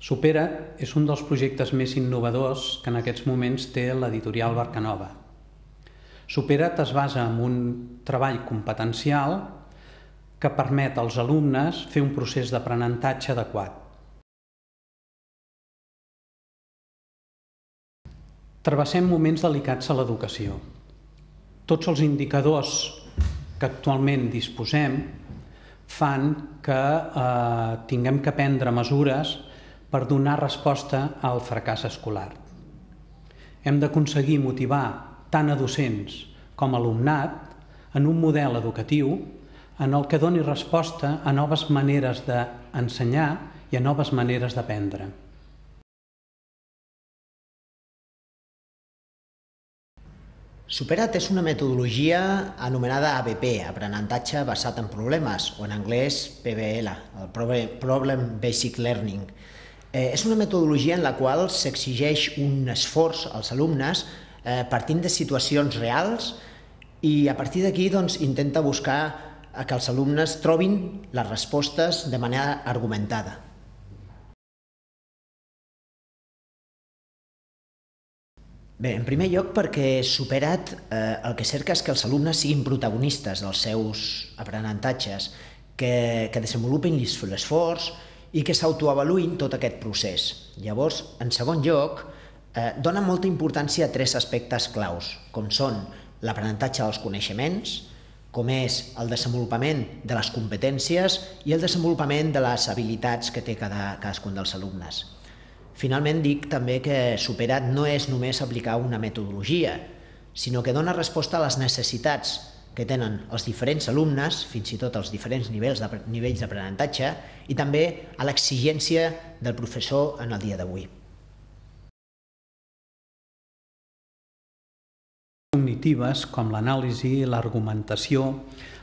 Supera't és un dels projectes més innovadors que en aquests moments té l'editorial Barcanova. Supera't es basa en un treball competencial que permet als alumnes fer un procés d'aprenentatge adequat. Travessem moments delicats a l'educació. Tots els indicadors que actualment disposem fan que tinguem que prendre mesures per donar resposta al fracàs escolar. Hem d'aconseguir motivar tant a docents com a alumnat en un model educatiu en el que doni resposta a noves maneres d'ensenyar i a noves maneres d'aprendre. Supera't és una metodologia anomenada ABP, aprenentatge basat en problemes, o en anglès PBL, el Problem Basic Learning. És una metodologia en la qual s'exigeix un esforç als alumnes partint de situacions reals i a partir d'aquí intenta buscar que els alumnes trobin les respostes de manera argumentada. Bé, en primer lloc perquè Supera't el que cerca és que els alumnes siguin protagonistes dels seus aprenentatges, que desenvolupin l'esforç i que s'autoavaluïn tot aquest procés. Llavors, en segon lloc, dona molta importància a tres aspectes claus, com són l'aprenentatge dels coneixements, com és el desenvolupament de les competències i el desenvolupament de les habilitats que té cadascun dels alumnes. Finalment, dic també que Supera't no és només aplicar una metodologia, sinó que dona resposta a les necessitats que tenen els diferents alumnes, fins i tot els diferents nivells d'aprenentatge, i també a l'exigència del professor en el dia d'avui. Cognitives com l'anàlisi, l'argumentació,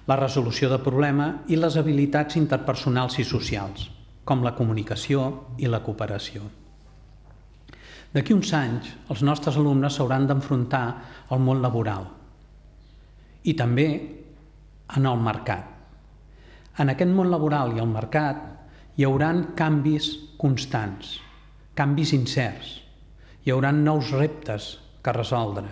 la resolució de problema i les habilitats interpersonals i socials, com la comunicació i la cooperació. D'aquí uns anys, els nostres alumnes s'hauran d'enfrontar al món laboral i també en el mercat. En aquest món laboral i el mercat hi haurà canvis constants, canvis incerts, hi haurà nous reptes que resoldre.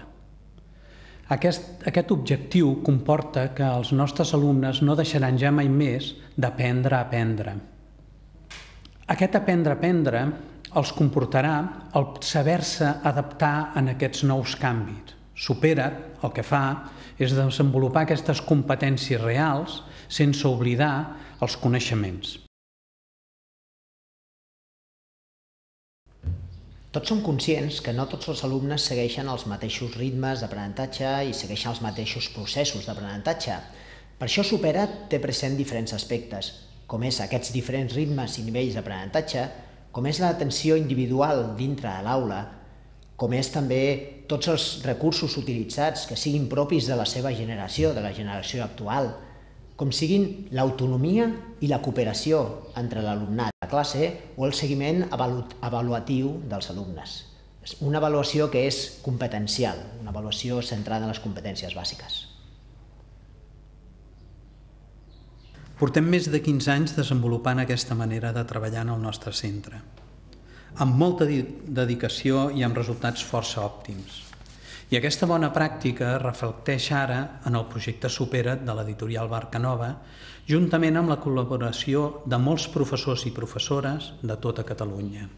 Aquest objectiu comporta que els nostres alumnes no deixaran ja mai més d'aprendre a aprendre. Aquest aprendre a aprendre els comportarà el saber-se adaptar en aquests nous canvis. Supera't el que fa és desenvolupar aquestes competències reals sense oblidar els coneixements. Tots som conscients que no tots els alumnes segueixen els mateixos ritmes d'aprenentatge i segueixen els mateixos processos d'aprenentatge. Per això Supera't té present diferents aspectes, com és aquests diferents ritmes i nivells d'aprenentatge, com és l'atenció individual dintre de l'aula, com és també tots els recursos utilitzats que siguin propis de la seva generació, de la generació actual, com siguin l'autonomia i la cooperació entre l'alumnat a la classe o el seguiment avaluatiu dels alumnes. És una avaluació que és competencial, una avaluació centrada en les competències bàsiques. Portem més de 15 anys desenvolupant aquesta manera de treballar en el nostre centre, amb molta dedicació i amb resultats força òptims. I aquesta bona pràctica reflecteix ara en el projecte Supera't de l'editorial Barcanova, juntament amb la col·laboració de molts professors i professores de tota Catalunya.